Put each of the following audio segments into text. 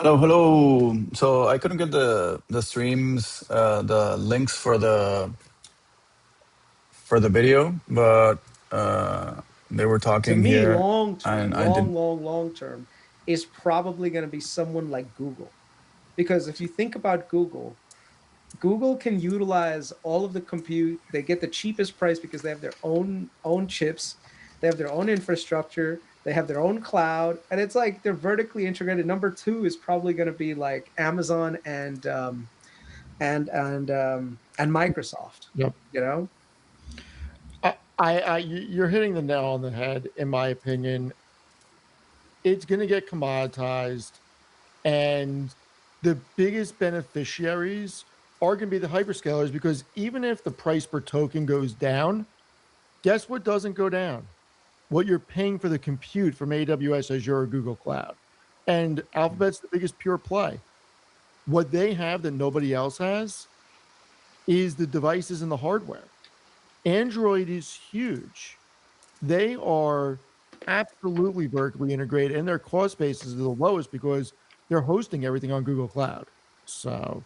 Hello, hello. So I couldn't get the streams, the links for the video, but they were To talking me, here, long term, and I did. long term is probably going to be someone like Google. Because if you think about Google, Google can utilize all of the compute. They get the cheapest price because they have their own chips, they have their own infrastructure, they have their own cloud, and it's like they're vertically integrated. Number two is probably going to be like Amazon and Microsoft. Yep. You know, You're hitting the nail on the head, in my opinion. It's going to get commoditized, and the biggest beneficiaries are going to be the hyperscalers because even if the price per token goes down, guess what doesn't go down? What you're paying for the compute from AWS, Azure, or Google Cloud. And Alphabet's the biggest pure play. What they have that nobody else has is the devices and the hardware. Android is huge. They are absolutely vertically integrated, and their cost basis is the lowest because they're hosting everything on Google Cloud. So,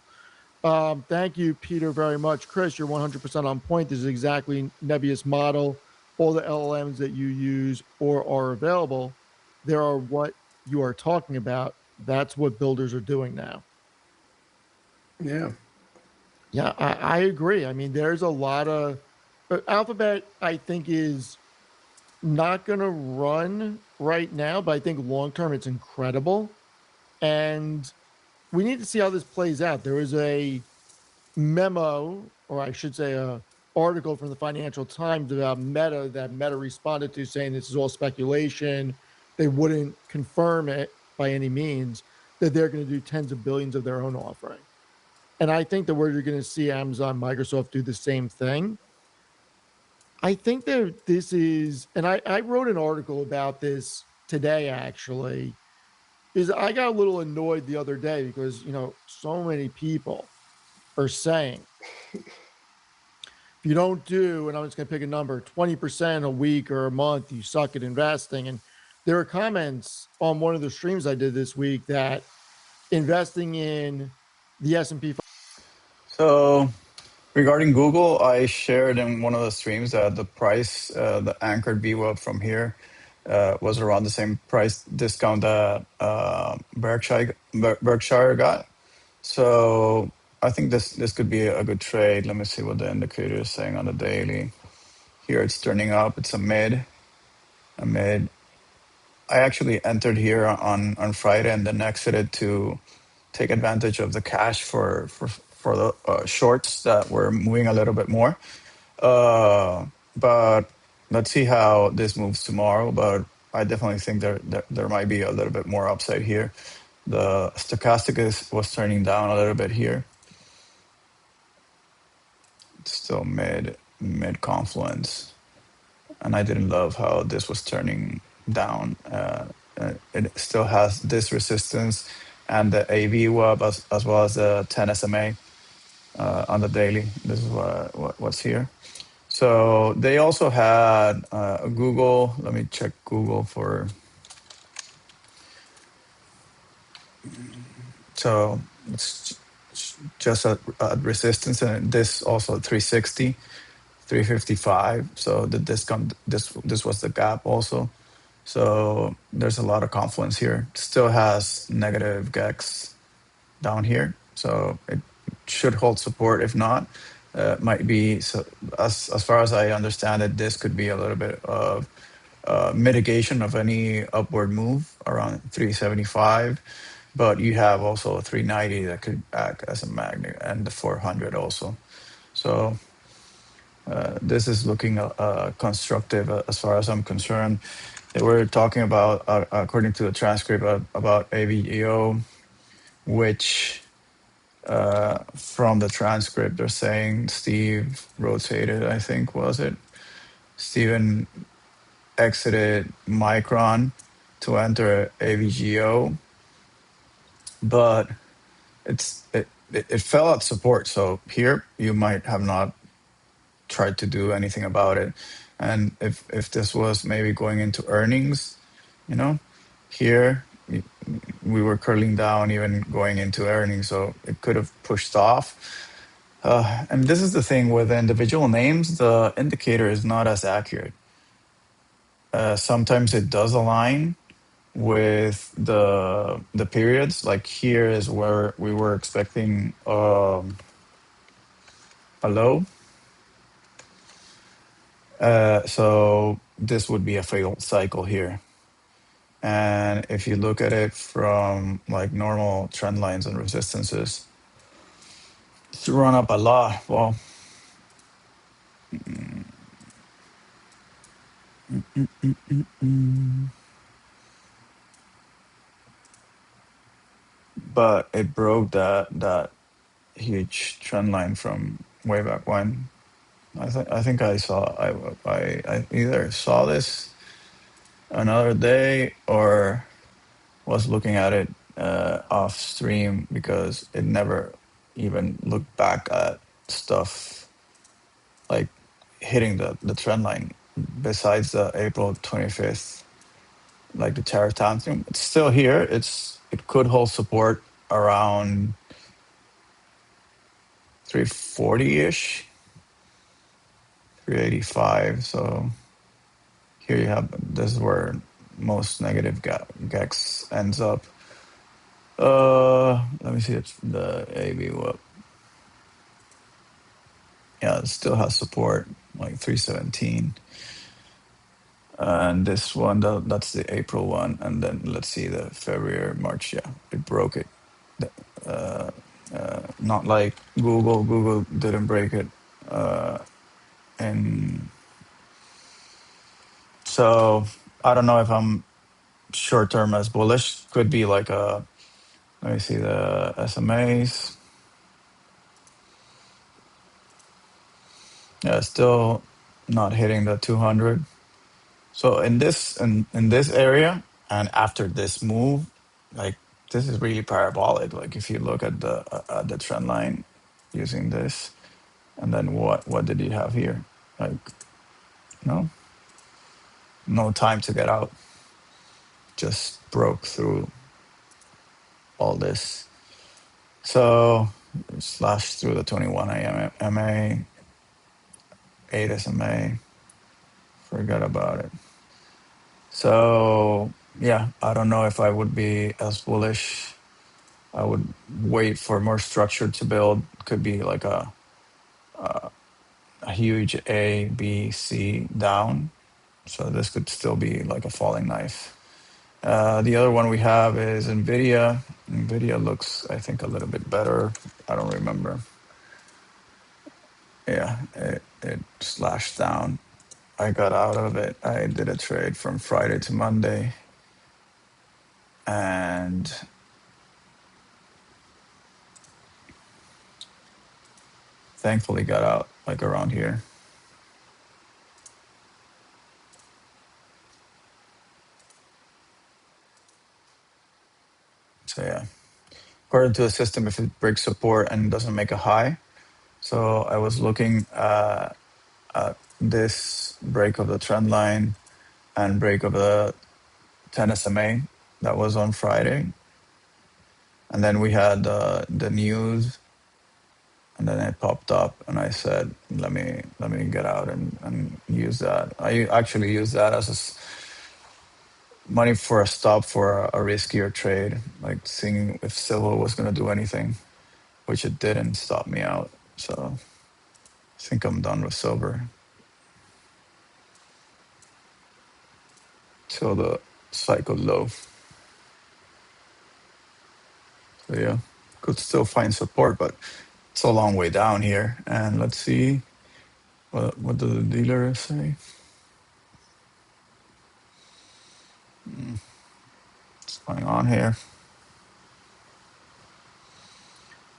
thank you, Peter, very much. Chris, you're 100% on point. This is exactly Nebius model. All the LLMs that you use or are available, there are what you are talking about. That's what builders are doing now. yeah. Yeah, I agree. I mean, there's a lot of Alphabet, I think, is not going to run right now, but I think long term it's incredible. And we need to see how this plays out. There was a memo, or I should say, a article from the Financial Times about Meta that Meta responded to saying this is all speculation. They wouldn't confirm it by any means that they're going to do tens of billions of their own offering. And I think that we're going to see Amazon, Microsoft do the same thing. I think that this is, and I wrote an article about this today actually, is I got a little annoyed the other day because, so many people are saying, if you don't do, and I'm just going to pick a number, 20% a week or a month, you suck at investing. And there were comments on one of the streams I did this week that investing in the S&P. So regarding Google, I shared in one of the streams that the price, the anchored VWAP from here, was around the same price discount that Berkshire got. So I think this could be a good trade. Let me see what the indicator is saying on the daily. Here it's turning up. It's a mid. I actually entered here on Friday and then exited to take advantage of the cash for the shorts that were moving a little bit more. But let's see how this moves tomorrow. But I definitely think there might be a little bit more upside here. The stochastic was turning down a little bit here. It's still mid confluence, and I didn't love how this was turning down. It still has this resistance and the AV as well as the 10 SMA on the daily. This is what's here. So they also had Google. Let me check Google for. So it's just a resistance, and this also 360, 355. So the discount. This was the gap also. So there's a lot of confluence here. Still has negative GEX down here. So it should hold support. If not, might be, so as far as I understand it, this could be a little bit of mitigation of any upward move around 375. But you have also a 390 that could act as a magnet, and the 400 also. So this is looking constructive as far as I'm concerned. They were talking about, according to the transcript, about AVGO, which from the transcript they're saying Steve rotated, I think, was it? Steven exited Micron to enter AVGO, but it fell at support. So here you might have not tried to do anything about it. And if this was maybe going into earnings, here we were curling down even going into earnings, so it could have pushed off. And this is the thing with individual names, the indicator is not as accurate. Sometimes it does align with the periods. Like here is where we were expecting a low. So this would be a failed cycle here. And if you look at it from like normal trend lines and resistances, it's run up a lot. Well, but it broke that huge trend line from way back when. I think I either saw this another day or was looking at it off stream because it never even looked back at stuff like hitting the trend line besides the April 25th, like the tariff time frame. It's still here. It could hold support around 340-ish, 385. So here you have, this is where most negative GEX ends up. Let me see it's the AV. Yeah, it still has support like 317. And this one, that's the April one. And then let's see the February, March. Yeah, it broke it. Not like Google. Google didn't break it. And so I don't know if I'm short term as bullish. Could be like let me see the SMAs. Yeah, still not hitting the 200. So in this area and after this move, like this is really parabolic. Like if you look at the trend line using this, and then what did you have here? Like no no time to get out. Just broke through all this. So slashed through the 21 MA, 8 SMA. Forgot about it. So yeah, I don't know if I would be as bullish. I would wait for more structure to build. Could be like a huge A, B, C down. So this could still be like a falling knife. The other one we have is Nvidia. Nvidia looks, I think, a little bit better. I don't remember. Yeah, it slashed down. I got out of it. I did a trade from Friday to Monday. And thankfully got out like around here. So yeah, according to the system, if it breaks support and doesn't make a high. So I was looking at this break of the trend line and break of the 10 SMA that was on Friday. And then we had the news, and then it popped up, and I said, let me get out and use that. I actually used that as money for a stop for a riskier trade, like seeing if silver was going to do anything, which it didn't stop me out. So I think I'm done with silver till the cycle low. So yeah, could still find support, but it's a long way down here. And let's see what does the dealer say. What's going on here?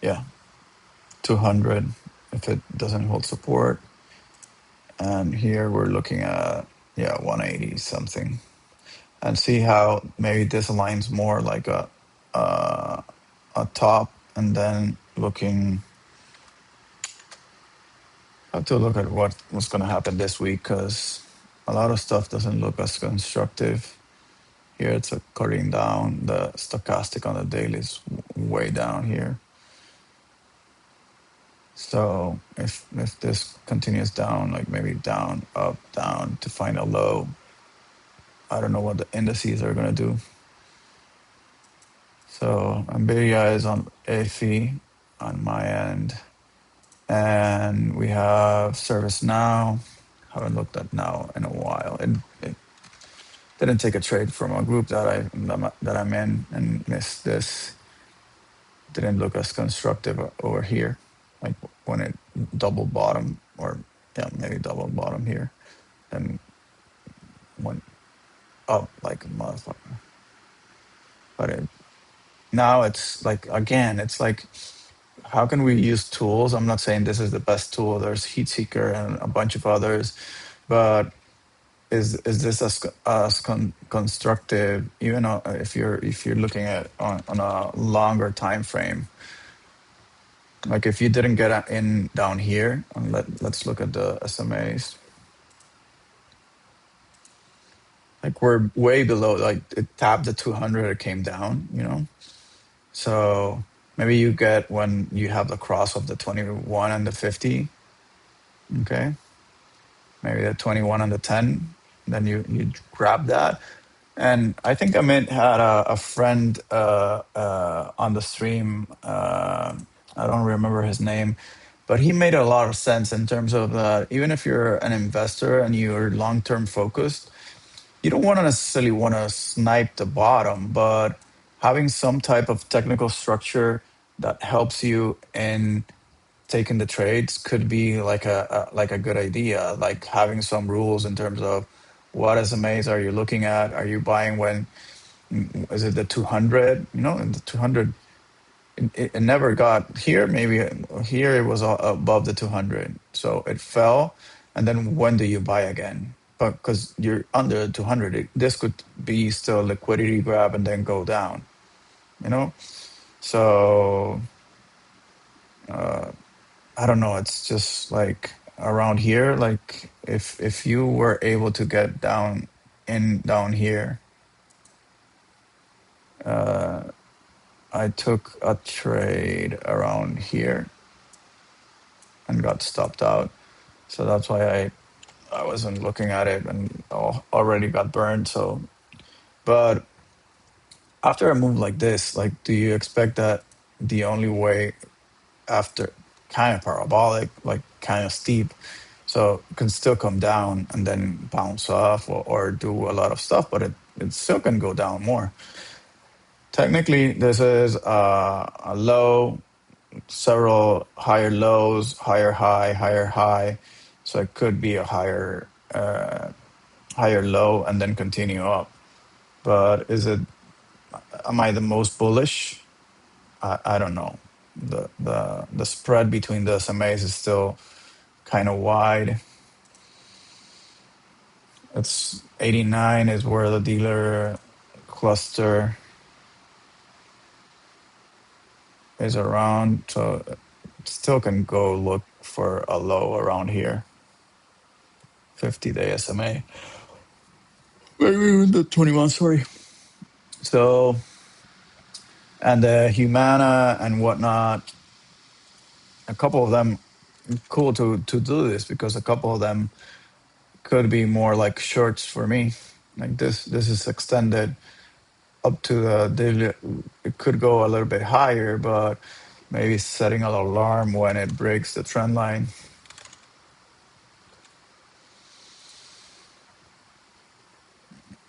Yeah, 200 if it doesn't hold support. And here we're looking at 180 something. And see how maybe this aligns more like a top, and then have to look at what's going to happen this week because a lot of stuff doesn't look as constructive. Here it's cutting down. The stochastic on the daily is way down here. So if this continues down, like maybe down, up, down to find a low, I don't know what the indices are gonna do. So Nvidia is on AFE on my end, and we have ServiceNow. Haven't looked at now in a while. It didn't take a trade from a group that I'm in and missed this. Didn't look as constructive over here, like when it double bottom, or yeah, maybe double bottom here, and went up like a motherfucker. But now it's like, again, it's like, how can we use tools? I'm not saying this is the best tool. There's Heatseeker and a bunch of others, but is this as constructive, even if you're looking at on a longer time frame? Like if you didn't get in down here, and let's look at the SMAs. Like we're way below. Like it tapped the 200, it came down. So maybe you get when you have the cross of the 21 and the 50. Okay, maybe the 21 and the 10. Then you grab that. And I think Amit had a friend on the stream. I don't remember his name, but he made a lot of sense in terms of even if you're an investor and you're long-term focused, you don't want to necessarily want to snipe the bottom, but having some type of technical structure that helps you in taking the trades could be like a good idea. Like having some rules in terms of what SMAs are you looking at? Are you buying when is it the 200? And the 200 it never got here. Maybe here it was above the 200, so it fell. And then when do you buy again? But because you're under 200, this could be still a liquidity grab and then go down. So I don't know. It's just like around here. Like if you were able to get down here, I took a trade around here and got stopped out. So that's why I wasn't looking at it and already got burned. So, but after a move like this, like, do you expect that the only way after kind of parabolic, like kind of steep, so it can still come down and then bounce off or do a lot of stuff, but it still can go down more. Technically, this is a low, several higher lows, higher higher high. So it could be a higher low and then continue up. But am I the most bullish? I don't know. The spread between the SMAs is still kind of wide. It's 89 is where the dealer cluster is around. So it still can go look for a low around here. 50-day SMA. Maybe even the 21, sorry. So, and the Humana and whatnot, a couple of them, cool to do this because a couple of them could be more like shorts for me. Like this is extended up to the daily. It could go a little bit higher, but maybe setting an alarm when it breaks the trend line.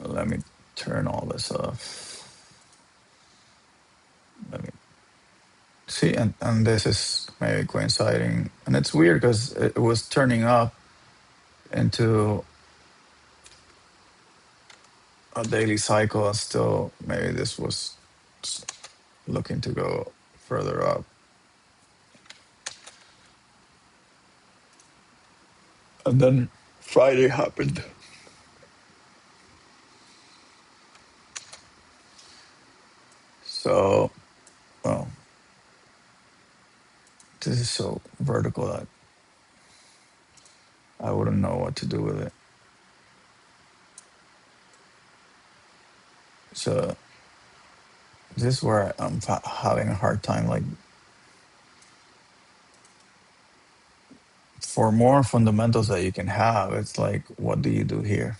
Let me turn all this off. Let me see, and this is maybe coinciding, and it's weird because it was turning up into a daily cycle, and still maybe this was looking to go further up. And then Friday happened. So, well, this is so vertical that I wouldn't know what to do with it. So this is where I'm having a hard time. Like for more fundamentals that you can have, it's like, what do you do here?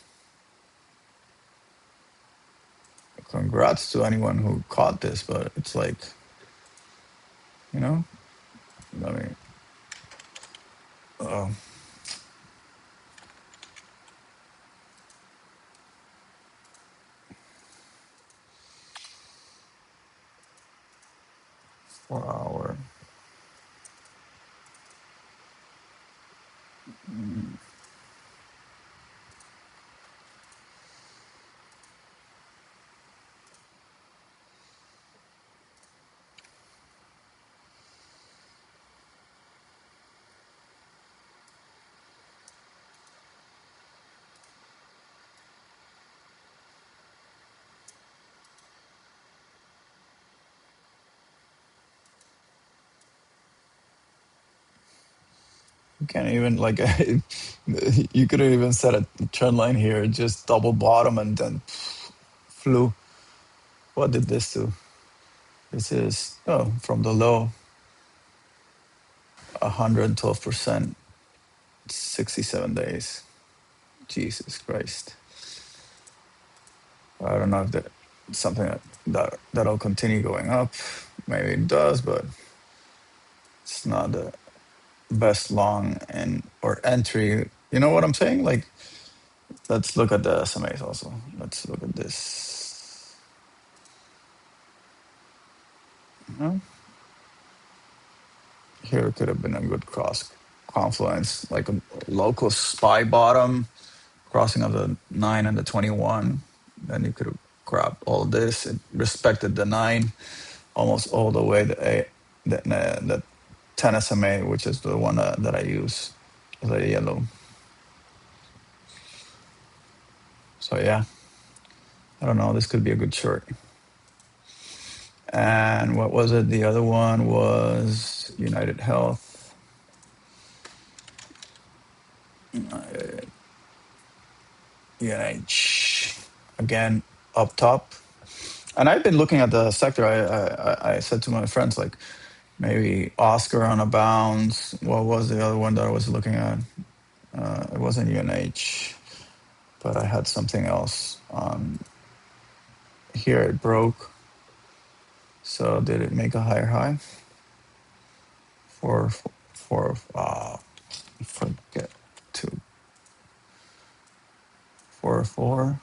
Congrats to anyone who caught this, but it's like, you know, I mean, uh, 4 hour. You can't even like you couldn't even set a trend line here. Just double bottom and then flew. What did this do? This is from the low 112%, 67 days. Jesus Christ. I don't know if that something that'll continue going up. Maybe it does, but it's not the best long and or entry. You know what I'm saying? Like, let's look at the SMAs also. Let's look at this. No? Here could have been a good cross confluence, like a local spy bottom, crossing of the 9 and the 21. Then you could have grabbed all this. It respected the 9 almost all the way the 10 SMA, which is the one that I use, the yellow. So yeah, I don't know. This could be a good short. And what was it? The other one was United Health. UNH again up top. And I've been looking at the sector. I said to my friends, like, maybe Oscar on a bounce. What was the other one that I was looking at? It wasn't UNH, but I had something else. Here it broke. So did it make a higher high? Forget to 404.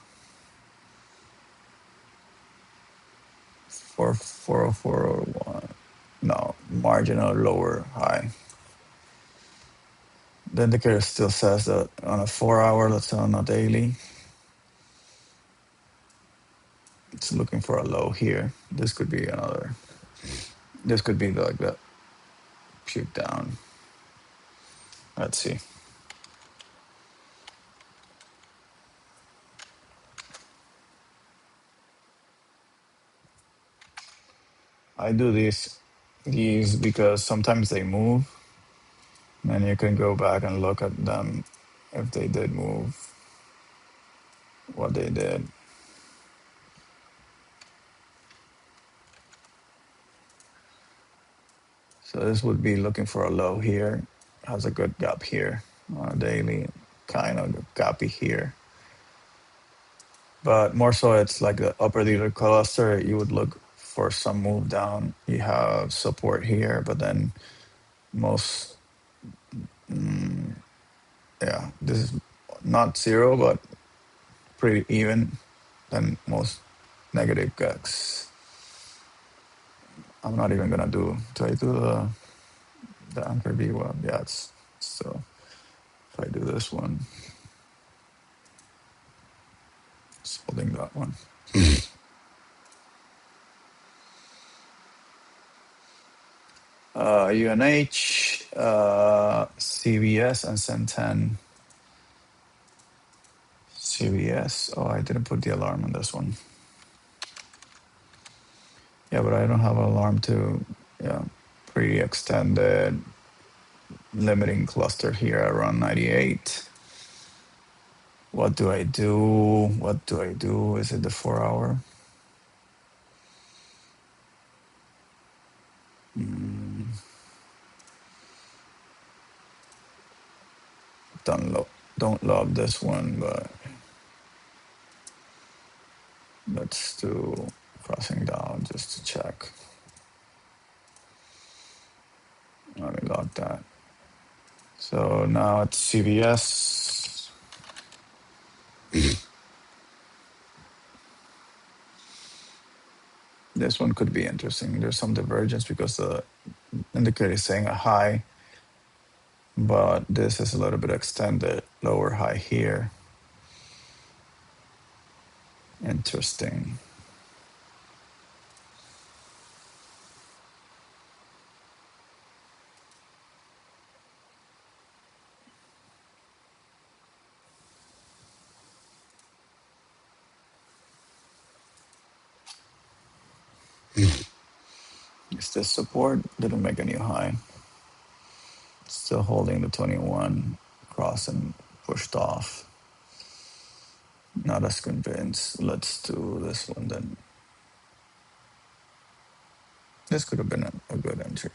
40401. No, marginal lower high. The indicator still says that on a 4 hour, let's say on a daily, it's looking for a low here. This could be another. This could be like that puke down. Let's see. I do these because sometimes they move, and you can go back and look at them if they did move, what they did. So this would be looking for a low here. Has a good gap here on a daily, kind of gappy here. But more so, it's like the upper dealer cluster. You would look for some move down. You have support here, but then most, yeah, this is not zero, but pretty even. Then most negative gaps. I'm not even gonna do I do the anchor VWAP? Yeah, it's so if I do this one, it's holding that one. UNH, CVS, and Centen. CVS. Oh, I didn't put the alarm on this one. Yeah, but I don't have an alarm to, yeah, pretty extended limiting cluster here around 98. What do I do? What do I do? Is it the 4 hour? don't love this one, but let's do crossing down just to check. Let me lock that. So now it's CVS. This one could be interesting. There's some divergence because the indicator is saying a high, but this is a little bit extended, lower high here. Interesting. Is this support? Didn't make a new high. Still holding the 21, cross and pushed off. Not as convinced. Let's do this one then. This could have been a good entry.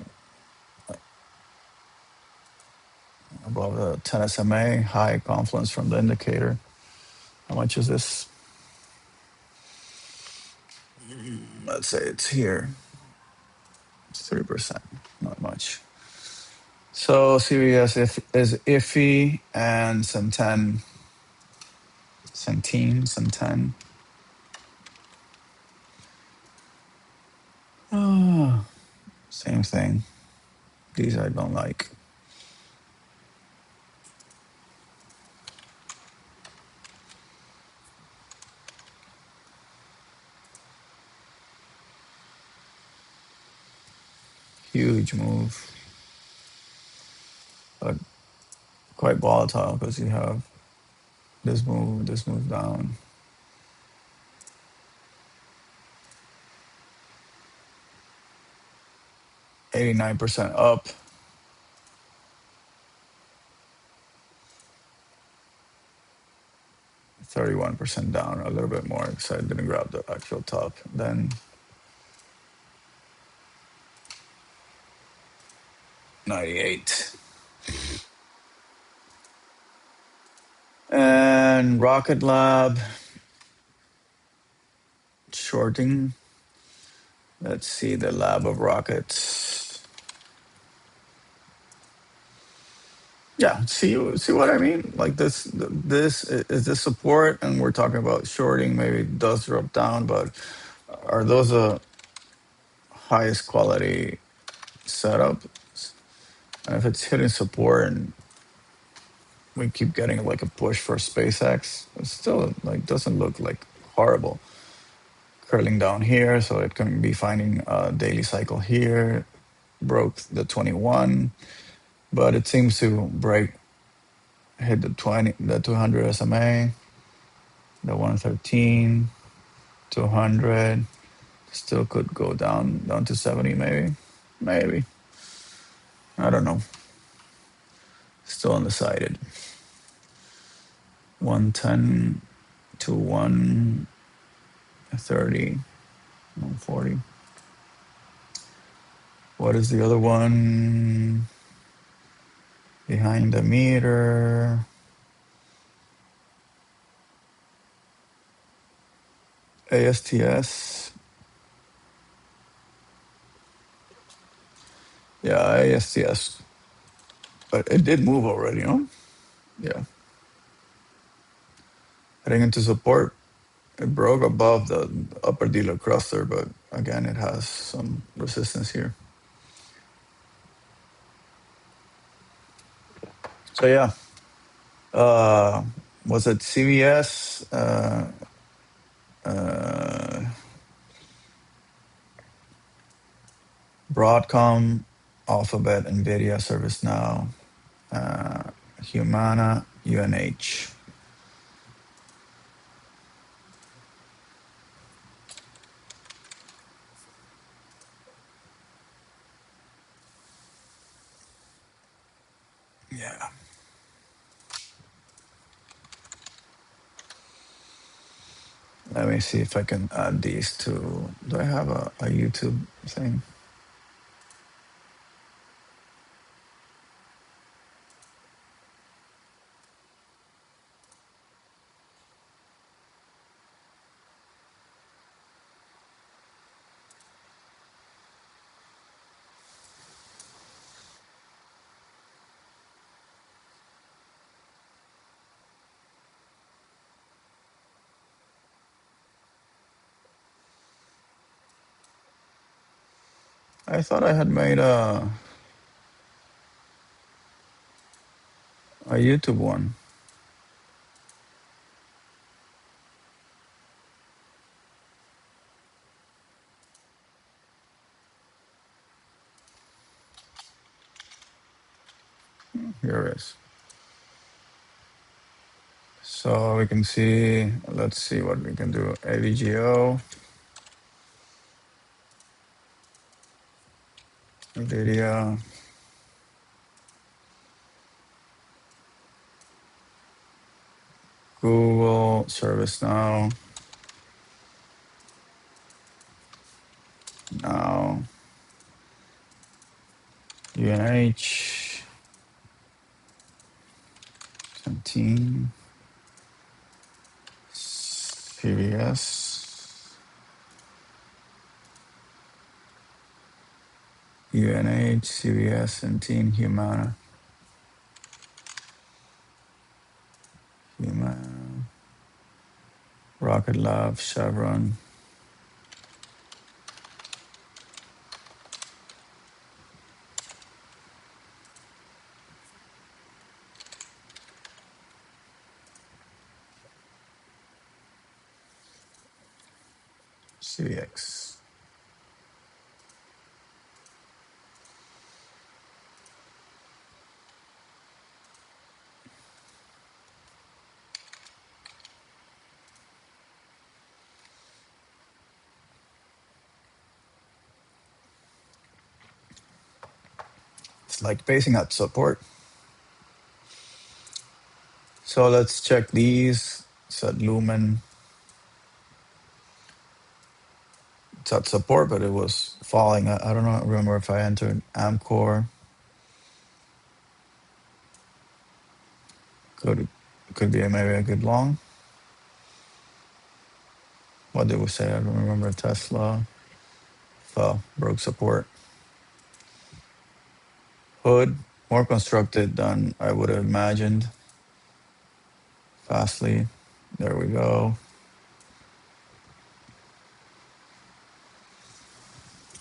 Above the 10 SMA, high confluence from the indicator. How much is this? Let's say it's here. It's 3%, not much. So CVS is iffy and Centene, Centene. Oh, same thing. These I don't like. Huge move, but quite volatile because you have this move down. 89% up. 31% down, a little bit more because I didn't grab the actual top. Then 98. And Rocket Lab, shorting. Let's see the lab of rockets. Yeah, see what I mean? Like this is this support, and we're talking about shorting. Maybe it does drop down, but are those a highest quality setup? And if it's hitting support and we keep getting like a push for SpaceX, it still like doesn't look like horrible. Curling down here, so it can be finding a daily cycle here. Broke the 21, but it seems to hit the 200 SMA, the 113, 200. Still could go down to 70 maybe. I don't know. Still undecided. 110 to 130, 140. What is the other one? Behind the meter. ASTS. Yeah, ASTS. But it did move already, no? Yeah. Heading into support. It broke above the upper dealer cluster, but again, it has some resistance here. So yeah, was it CVS, Broadcom, Alphabet, Nvidia, ServiceNow, Humana, UNH. Yeah. Let me see if I can add these to. Do I have a YouTube thing? I thought I had made a YouTube one. Here it is. So we can see, let's see what we can do. AVGO, NVIDIA, Google, ServiceNow, now, UNH, 17, CVS, UNH, CVS, 17, Humana, Rocket Lab, Chevron, CVX. It's like basing out support. So let's check these. It's at Lumen. It's at support, but it was falling. I don't know. Remember if I entered Amcor. Could be maybe a good long. What did we say? I don't remember. Tesla fell, broke support. Hood, more constructed than I would have imagined. Fastly, there we go.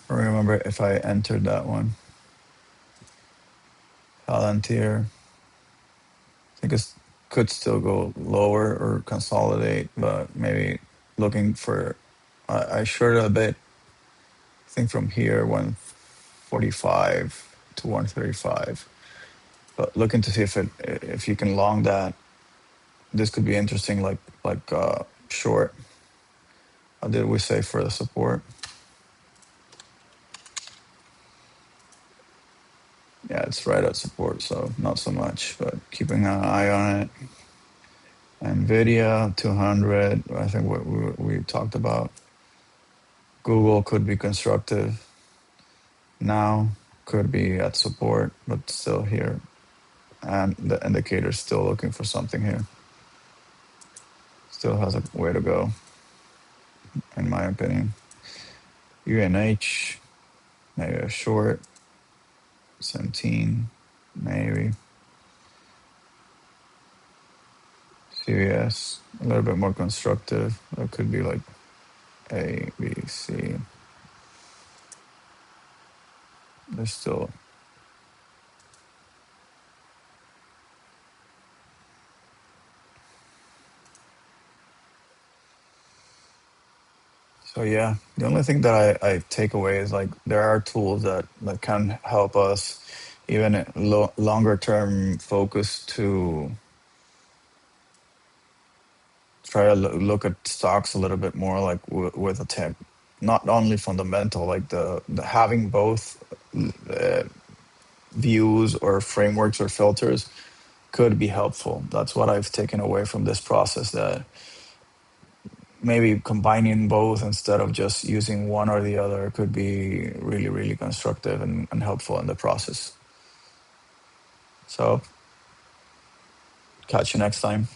I don't remember if I entered that one. Palantir. I think it could still go lower or consolidate, but maybe looking for. I shorted a bit. I think from here 145 to 135, but looking to see if you can long that. This could be interesting, like short. How did we say for the support? Yeah, it's right at support, so not so much, but keeping an eye on it. Nvidia 200, I think what we talked about. Google could be constructive. Now could be at support, but still here. And the indicator's still looking for something here. Still has a way to go, in my opinion. UNH, maybe a short. 17, maybe. CVS, a little bit more constructive. That could be like A, B, C. There's still. So yeah, the only thing that I take away is like there are tools that can help us, even at longer term focus, to try to look at stocks a little bit more like with a tech, not only fundamental, like the having both views or frameworks or filters could be helpful. That's what I've taken away from this process, that maybe combining both instead of just using one or the other could be really, really constructive and helpful in the process. So catch you next time.